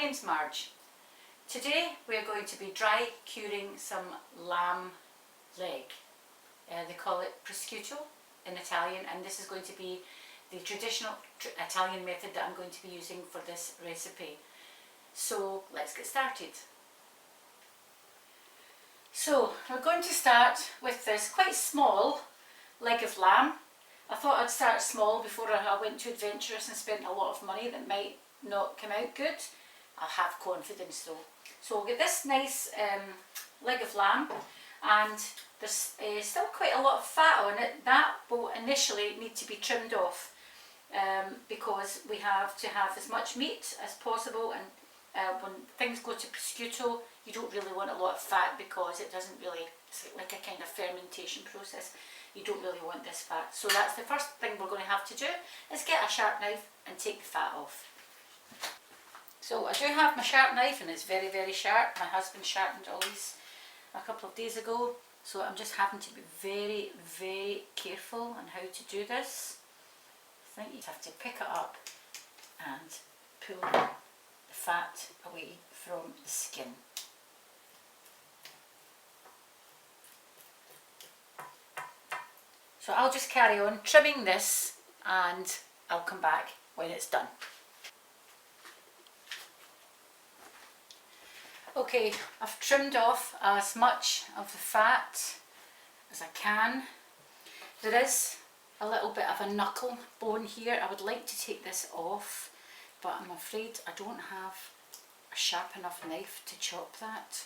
name's Marge. Today we're going to be dry curing some lamb leg. They call it prosciutto in Italian, and this is going to be the traditional Italian method that I'm going to be using for this recipe. So let's get started. So we're going to start with this quite small leg of lamb. I thought I'd start small before I went too adventurous and spent a lot of money that might not come out good. I'll have confidence though. So we'll get this nice leg of lamb, and there's still quite a lot of fat on it. That will initially need to be trimmed off because we have to have as much meat as possible, and when things go to prosciutto you don't really want a lot of fat because it doesn't really, it's like a kind of fermentation process. You don't really want this fat. So that's the first thing we're going to have to do, is get a sharp knife and take the fat off. So I do have my sharp knife, and it's very, very sharp. My husband sharpened all these a couple of days ago, so I'm just having to be very, very careful on how to do this. I think you have to pick it up and pull the fat away from the skin. So I'll just carry on trimming this and I'll come back when it's done. Okay, I've trimmed off as much of the fat as I can. There is a little bit of a knuckle bone here. I would like to take this off, but I'm afraid I don't have a sharp enough knife to chop that,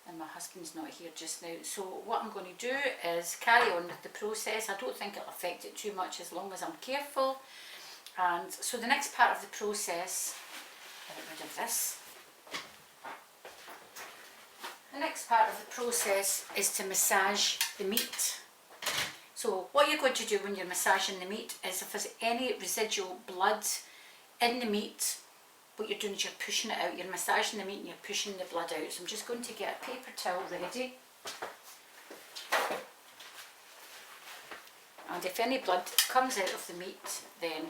and my husband's not here just now. So what I'm going to do is carry on with the process. I don't think it'll affect it too much as long as I'm careful. And so the next part of the process, get rid of this. The next part of the process is to massage the meat. So what you're going to do when you're massaging the meat is, if there's any residual blood in the meat, what you're doing is you're pushing it out. You're massaging the meat and you're pushing the blood out. So I'm just going to get a paper towel ready. And if any blood comes out of the meat, then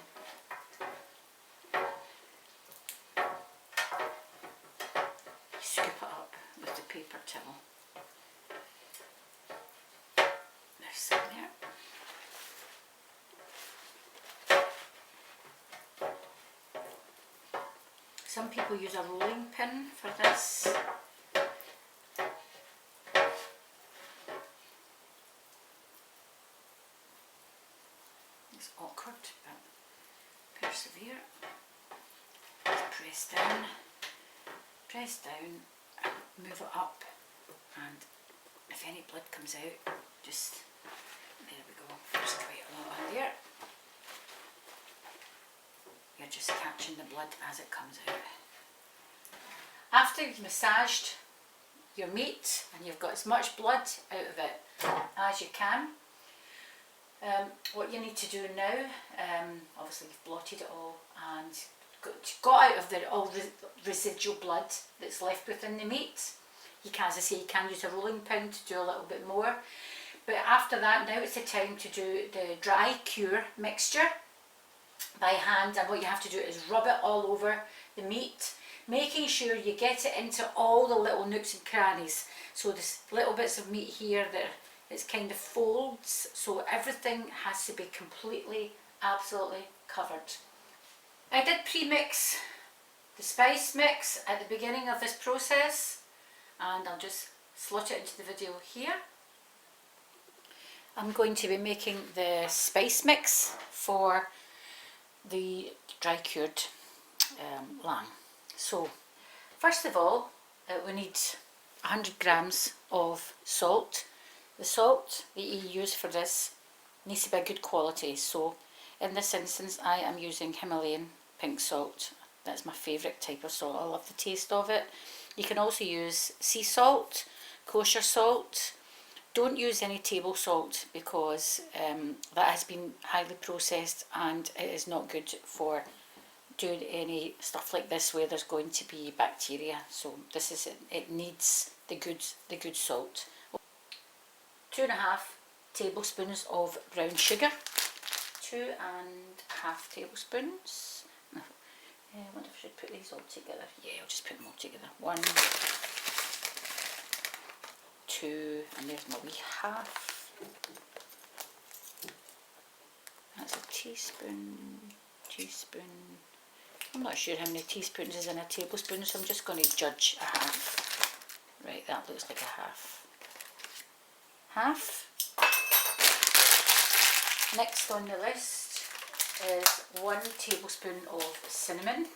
scoop it up with the paper towel. There's some there. Some people use a rolling pin for this. It's awkward, but persevere. Press down, and move it up, and if any blood comes out, just, there we go, there's quite a lot on there. You're just catching the blood as it comes out. After you've massaged your meat and you've got as much blood out of it as you can, what you need to do now, obviously you've blotted it all and got out of the all residual blood that's left within the meat. You can, as I say, you can use a rolling pin to do a little bit more. But after that, now it's the time to do the dry cure mixture by hand, and what you have to do is rub it all over the meat, making sure you get it into all the little nooks and crannies. So there's little bits of meat here that it's kind of folds, so everything has to be completely, absolutely covered. I did pre-mix the spice mix at the beginning of this process, and I'll just slot it into the video here. I'm going to be making the spice mix for the dry cured lamb. So first of all, we need 100 grams of salt. The salt that you use for this needs to be good quality. So in this instance I am using Himalayan pink salt. That's my favourite type of salt. I love the taste of it. You can also use sea salt, kosher salt. Don't use any table salt because that has been highly processed and it is not good for doing any stuff like this where there's going to be bacteria. So this is it. It needs the good salt. 2.5 tablespoons of brown sugar. 2.5 tablespoons. I wonder if I should put these all together. Yeah, I'll just put them all together. 1, 2, and there's my wee half. That's a teaspoon. I'm not sure how many teaspoons is in a tablespoon, so I'm just going to judge a half. Right, that looks like a half. Next on the list is 1 tablespoon of cinnamon.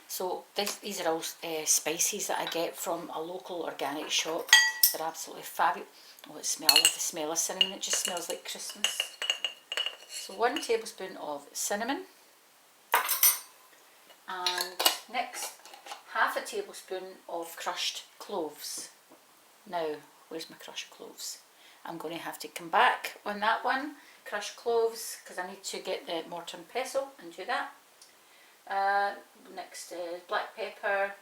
So these are all spices that I get from a local organic shop. They're absolutely fabulous. Oh, I love the smell of cinnamon. It just smells like Christmas. So 1 tablespoon of cinnamon. And next, half a tablespoon of crushed cloves. Now, where's my crushed cloves? I'm going to have to come back on that one. Crushed cloves, because I need to get the mortar and pestle and do that. Next is black pepper.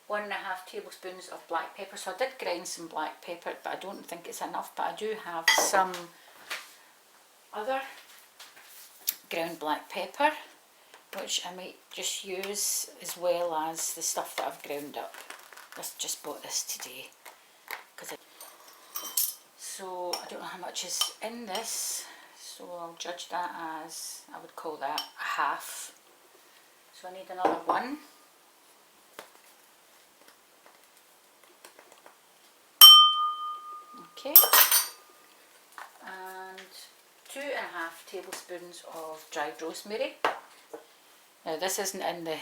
1.5 tablespoons of black pepper. So I did grind some black pepper, but I don't think it's enough. But I do have some other ground black pepper, which I might just use as well as the stuff that I've ground up. I just bought this today. So I don't know how much is in this, so I'll judge that as, I would call that a half. So I need another 1. Okay, and 2.5 tablespoons of dried rosemary. Now this isn't in the,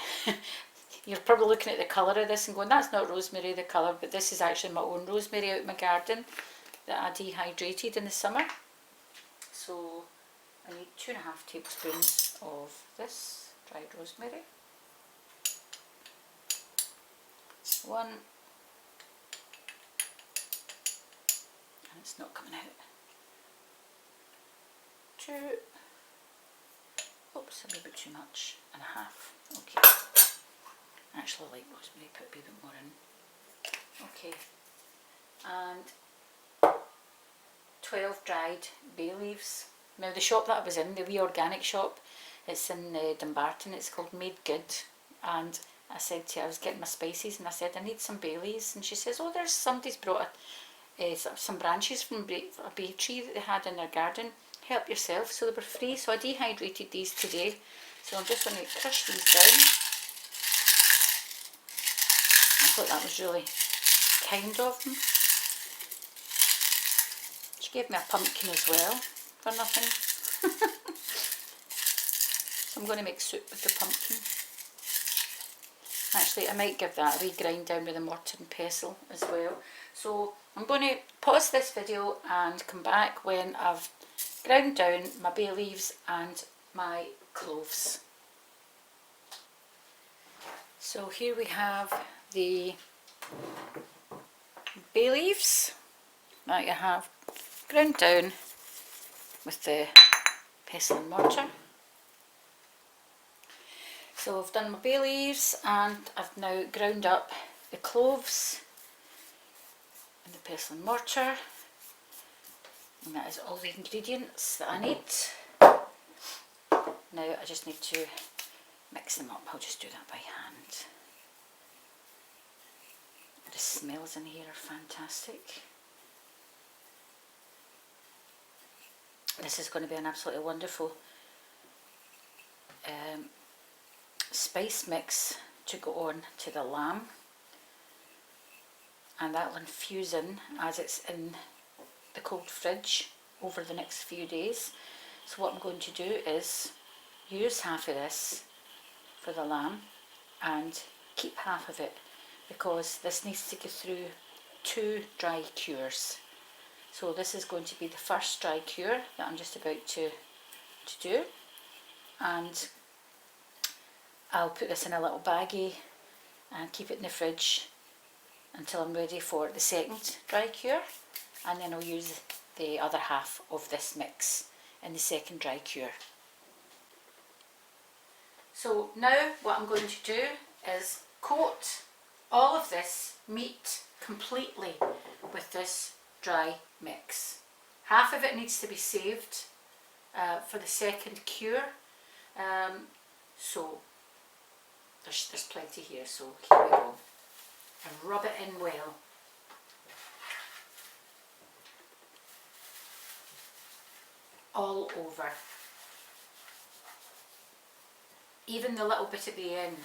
you're probably looking at the colour of this and going, that's not rosemary, the colour, but this is actually my own rosemary out in my garden that I dehydrated in the summer. So I need 2.5 tablespoons of this dried rosemary. 1, and it's not coming out. 2, oops, a wee bit too much, and a half. Okay, I actually like rosemary, put a wee bit more in. Okay, and 12 dried bay leaves. Now the shop that I was in, the wee organic shop, it's in Dumbarton, it's called Made Good, and I said to her, I was getting my spices and I said I need some bay leaves, and she says, oh, there's somebody's brought some branches from a bay tree that they had in their garden, help yourself. So they were free, so I dehydrated these today, so I'm just going to crush these down. I thought that was really kind of them. She gave me a pumpkin as well for nothing. So I'm going to make soup with the pumpkin. Actually, I might give that a wee grind down with a mortar and pestle as well. So I'm going to pause this video and come back when I've ground down my bay leaves and my cloves. So here we have the bay leaves that I have ground down with the pestle and mortar. So I've done my bay leaves and I've now ground up the cloves and the pestle and mortar, and that is all the ingredients that I need. Now I just need to mix them up. I'll just do that by hand. The smells in here are fantastic. This is going to be an absolutely wonderful spice mix to go on to the lamb, and that will infuse in as it's in the cold fridge over the next few days. So what I'm going to do is use half of this for the lamb and keep half of it, because this needs to go through 2 dry cures. So this is going to be the first dry cure that I'm just about to do, and I'll put this in a little baggie and keep it in the fridge until I'm ready for the second dry cure, and then I'll use the other half of this mix in the second dry cure. So now what I'm going to do is coat all of this meat completely with this dry mix. Half of it needs to be saved for the second cure. So there's plenty here, so here we go. And rub it in well. All over. Even the little bit at the end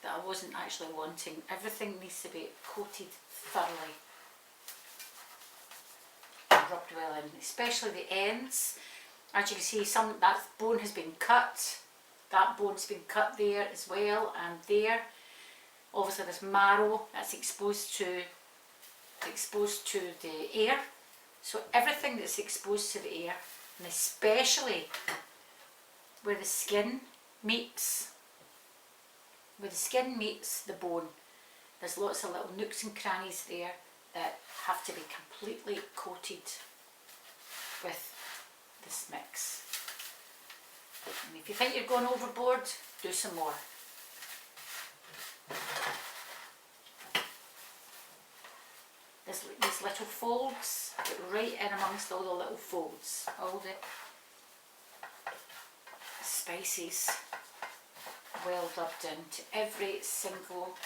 that I wasn't actually wanting, everything needs to be coated thoroughly. Rubbed well in, especially the ends. As you can see, that bone has been cut. That bone's been cut there as well, and there. Obviously, this marrow that's exposed to the air. So everything that's exposed to the air, and especially where the skin meets the bone, there's lots of little nooks and crannies there that have to be completely coated with this mix. And if you think you're going overboard, do some more. These little folds, get right in amongst all the little folds, all the spices well rubbed into every single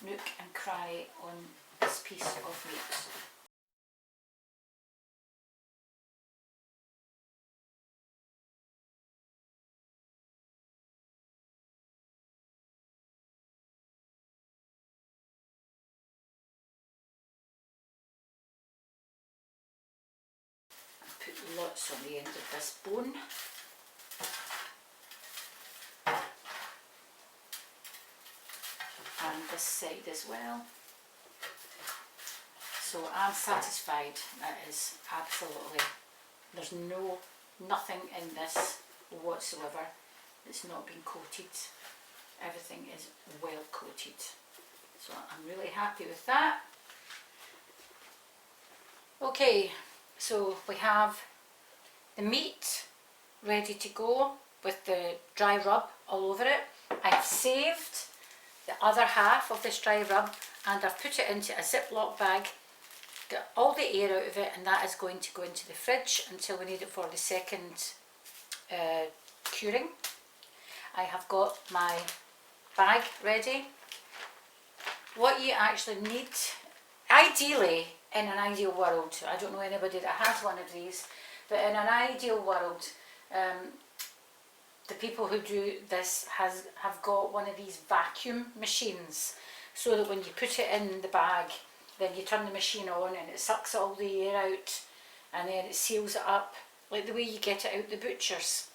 nook and cranny on this piece of meat. Put lots on the end of this bone. And this side as well. So I'm satisfied. That is absolutely, there's nothing in this whatsoever that's not been coated. Everything is well coated. So I'm really happy with that. Okay, so we have the meat ready to go with the dry rub all over it. I've saved the other half of this dry rub and I've put it into a Ziploc bag, got all the air out of it, and that is going to go into the fridge until we need it for the second curing. I have got my bag ready. What you actually need, ideally, in an ideal world, I don't know anybody that has one of these, but in an ideal world, the people who do this have got one of these vacuum machines, so that when you put it in the bag, then you turn the machine on and it sucks all the air out, and then it seals it up like the way you get it out the butchers.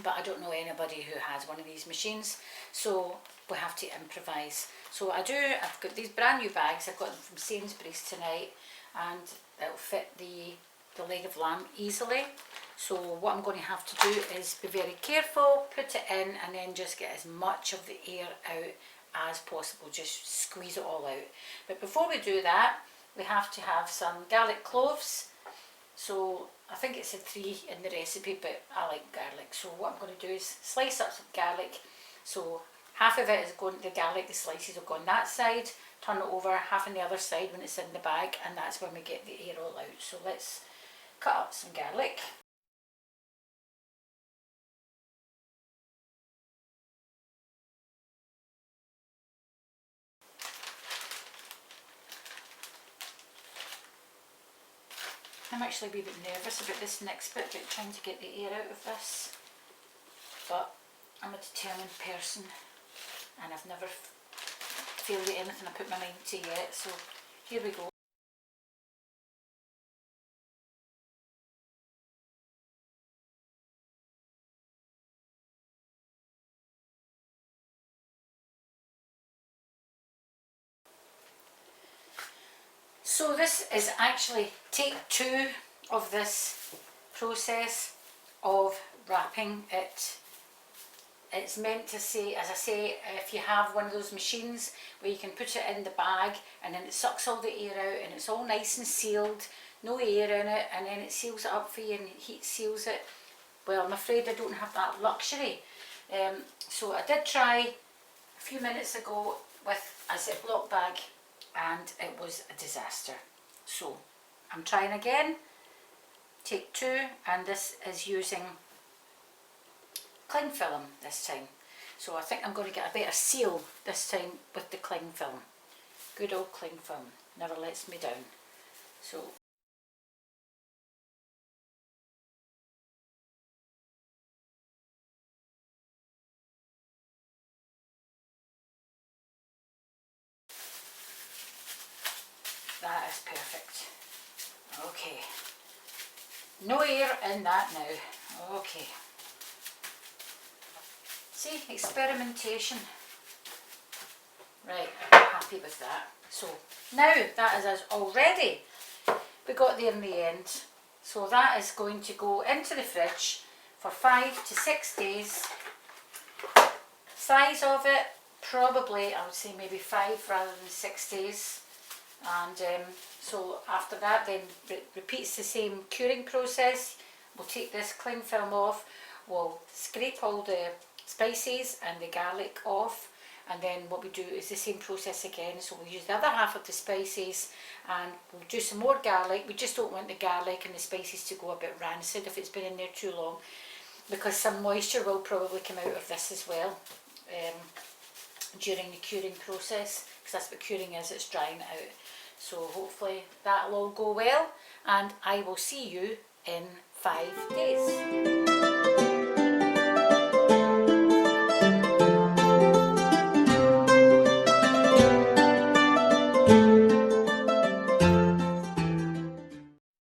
But I don't know anybody who has one of these machines, so we have to improvise. So I've got these brand new bags. I got them from Sainsbury's tonight, and it'll fit the leg of lamb easily. So what I'm going to have to do is be very careful, put it in, and then just get as much of the air out as possible. Just squeeze it all out. But before we do that, we have to have some garlic cloves. So I think it said 3 in the recipe, but I like garlic. So what I'm going to do is slice up some garlic. So half of it is going, the garlic, the slices will go on that side, turn it over, half on the other side when it's in the bag, and that's when we get the air all out. So let's cut up some garlic. I'm actually a wee bit nervous about this next bit, about trying to get the air out of this, but I'm a determined person and I've never failed at anything I put my mind to yet, so here we go. So this is actually take 2 of this process of wrapping it. It's meant to say, as I say, if you have one of those machines where you can put it in the bag and then it sucks all the air out and it's all nice and sealed, no air in it, and then it seals it up for you and heat seals it. Well, I'm afraid I don't have that luxury. So I did try a few minutes ago with a Ziploc bag, and it was a disaster. So I'm trying again, take 2, and this is using cling film this time. So I think I'm going to get a better seal this time with the cling film. Good old cling film, never lets me down. So that is perfect. Okay, no air in that now. Okay, see, experimentation. Right, I'm happy with that. So now that is us already. We got there in the end. So that is going to go into the fridge for 5 to 6 days. Size of it, probably I would say maybe 5 rather than 6 days. And so after that then repeats the same curing process. We'll take this cling film off, we'll scrape all the spices and the garlic off, and then what we do is the same process again. So we'll use the other half of the spices and we'll do some more garlic. We just don't want the garlic and the spices to go a bit rancid if it's been in there too long, because some moisture will probably come out of this as well during the curing process, because that's what curing is, it's drying it out. So hopefully that'll all go well, and I will see you in 5 days.